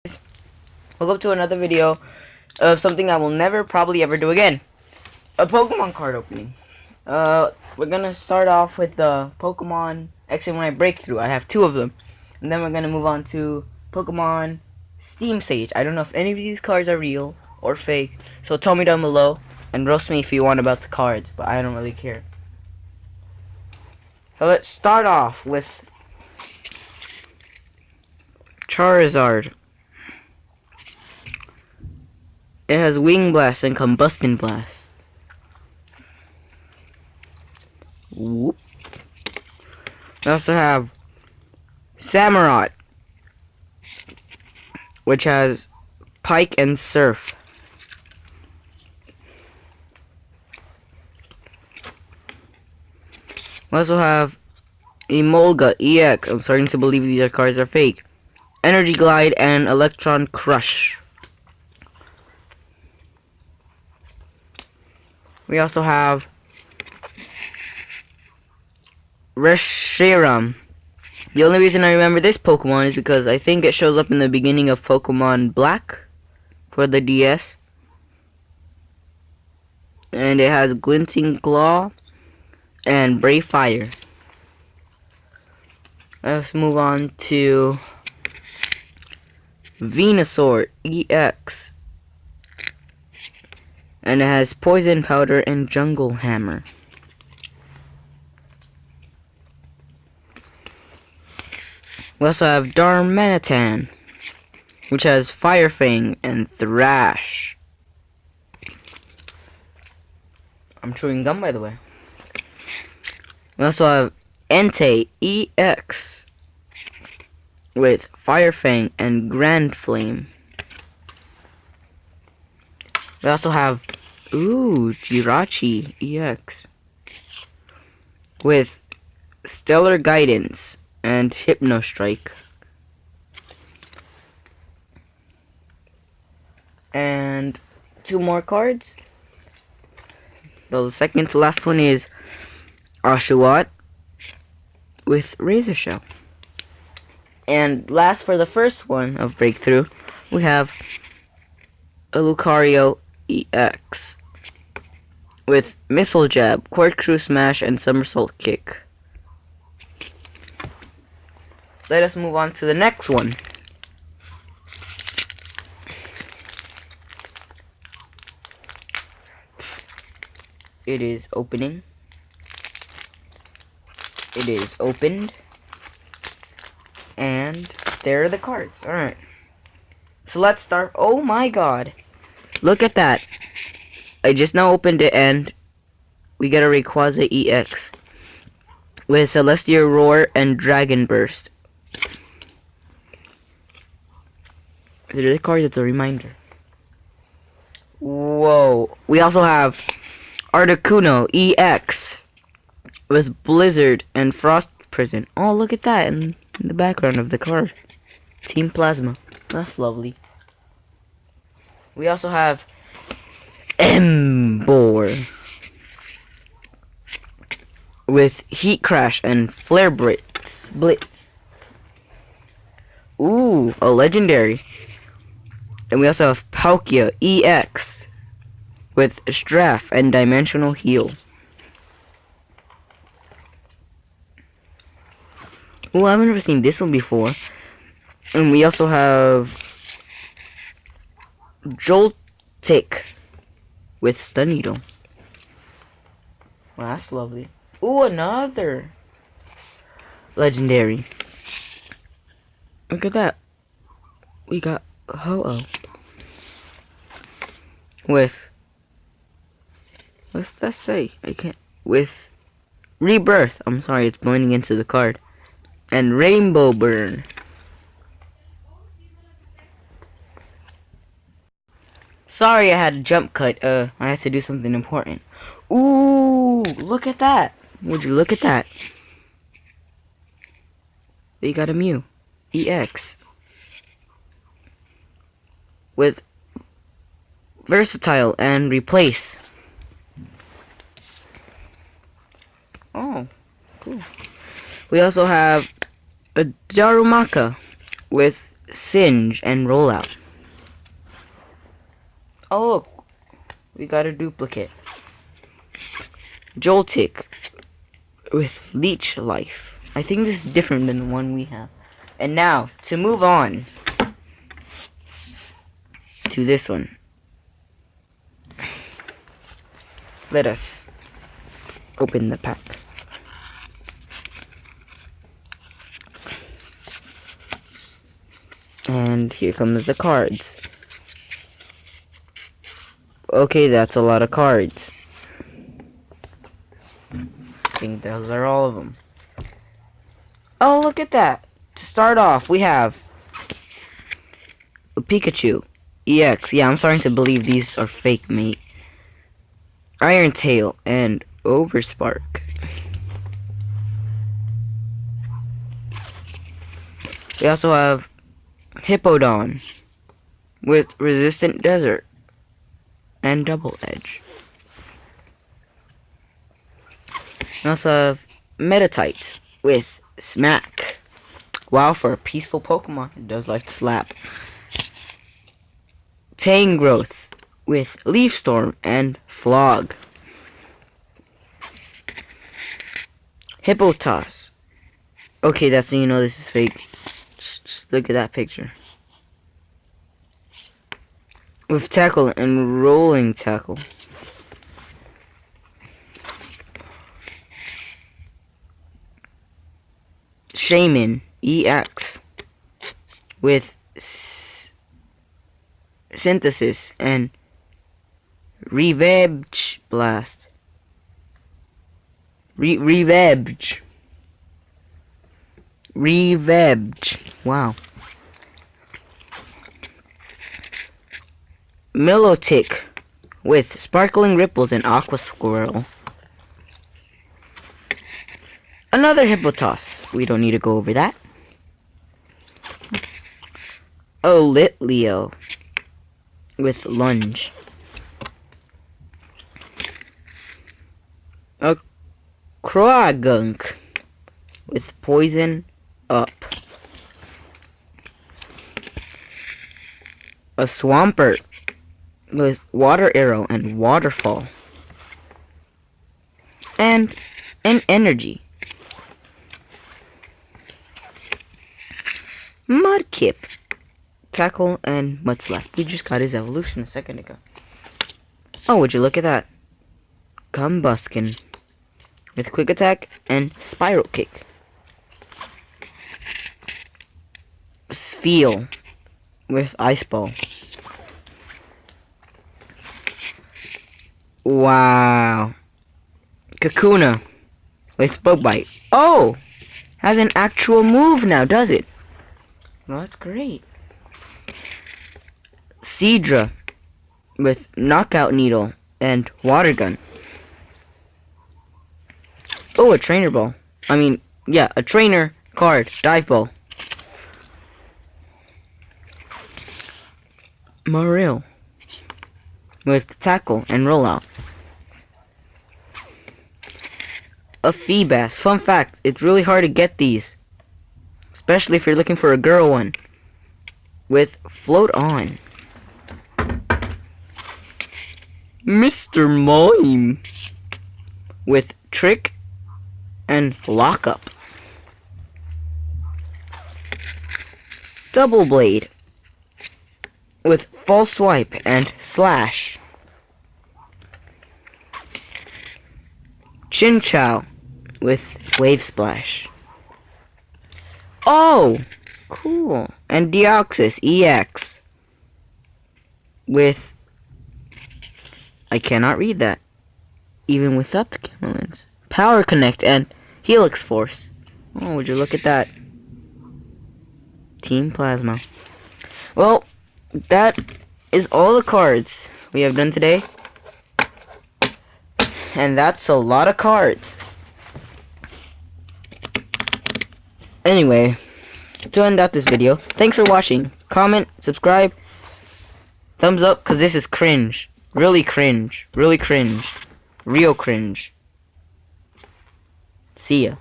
Welcome to another video of something I will never probably ever do again. A Pokemon card opening. We're gonna start off with the Pokemon X and Y Breakthrough. I have two of them. And then we're gonna move on to Pokemon Steam Sage. I don't know if any of these cards are real or fake. So tell me down below and roast me if you want about the cards, but I don't really care. So let's start off with Charizard. It has Wing Blast and Combustion Blast. Whoop. We also have Samurott, which has Pike and Surf. We also have Emolga EX. I'm starting to believe these cards are fake. Energy Glide and Electron Crush. We also have Reshiram. The only reason I remember this Pokemon is because I think it shows up in the beginning of Pokemon Black for the DS. And it has Glinting Claw and Brave Fire. Let's move on to Venusaur EX. And it has Poison Powder and Jungle Hammer. We also have Darmanitan, which has Fire Fang and Thrash. I'm chewing gum, by the way. We also have Entei EX with Fire Fang and Grand Flame. We also have Jirachi EX with Stellar Guidance and Hypno Strike. And two more cards. The second to last one is Oshawott with Razor Shell. And last for the first one of Breakthrough, we have a Lucario EX with Missile Jab, Corkscrew Smash, and Somersault Kick. Let us move on to the next one. It is opening. It is opened. And there are the cards. Alright. So let's start. Oh my god. Look at that. I just now opened it and we get a Rayquaza EX with Celestia Roar and Dragon Burst. They're the cards, it's a reminder. Whoa. We also have Articuno EX with Blizzard and Frost Prison. Oh, look at that in the background of the card. Team Plasma. That's lovely. We also have Emboar with Heat Crash and Flare Blitz. Ooh, a legendary. And we also have Palkia EX with Straff and Dimensional Heal. Ooh, I've never seen this one before. And we also have Joltik with Stun Needle. Well, that's lovely. Ooh, another legendary. Look at that. We got Ho-Oh with, what's that say? I can't. With Rebirth. I'm sorry, it's blending into the card. And Rainbow Burn. Sorry, I had a jump cut. I had to do something important. Ooh, look at that. Would you look at that? We got a Mew EX with Versatile and Replace. Oh, cool. We also have a Darumaka with Singe and Rollout. Oh look, we got a duplicate. Joltik with Leech Life. I think this is different than the one we have. And now, to move on to this one. Let us open the pack. And here comes the cards. Okay, that's a lot of cards. I think those are all of them. Oh, look at that. To start off, we have a Pikachu EX. Yeah, I'm starting to believe these are fake, mate. Iron Tail and Overspark. We also have Hippowdon with Resistant Desert and Double Edge. We also have Metatite with Smack. Wow, for a peaceful Pokemon, it does like to slap. Tangrowth with Leaf Storm and Flog. Hippotoss. Okay, that's so you know this is fake. Just look at that picture. With Tackle and Rolling Tackle. Shaman EX with Synthesis and Revenge Blast. Revenge. Wow. Milotic with Sparkling Ripples and Aqua Squirrel. Another Hippotoss. We don't need to go over that. Oh, Litleo with Lunge. A Croagunk with Poison Up. A Swampert with Water Arrow and Waterfall. And an Energy. Mudkip, Tackle, and Mudslap. We just got his evolution a second ago. Oh, would you look at that? Combuskin with Quick Attack and Spiral Kick. Spheal with Ice Ball. Wow. Kakuna with Bug Bite. Oh! Has an actual move now, does it? Well, that's great. Seadra with Knockout Needle and Water Gun. Oh, a trainer ball. A trainer card. Dive ball. Marill with Tackle and Rollout. A Feebas. Fun fact, it's really hard to get these. Especially if you're looking for a girl one. With Float On. Mr. Mime. With Trick and Lockup. Double Blade. With False Swipe and Slash. Chinchou with Wave Splash. Oh! Cool. And Deoxys EX with... I cannot read that. Even without the camera lens. Power Connect and Helix Force. Oh, would you look at that. Team Plasma. Well, that is all the cards we have done today. And that's a lot of cards. Anyway, to end out this video, thanks for watching. Comment, subscribe, thumbs up, because this is cringe. Really cringe. Really cringe. Real cringe. See ya.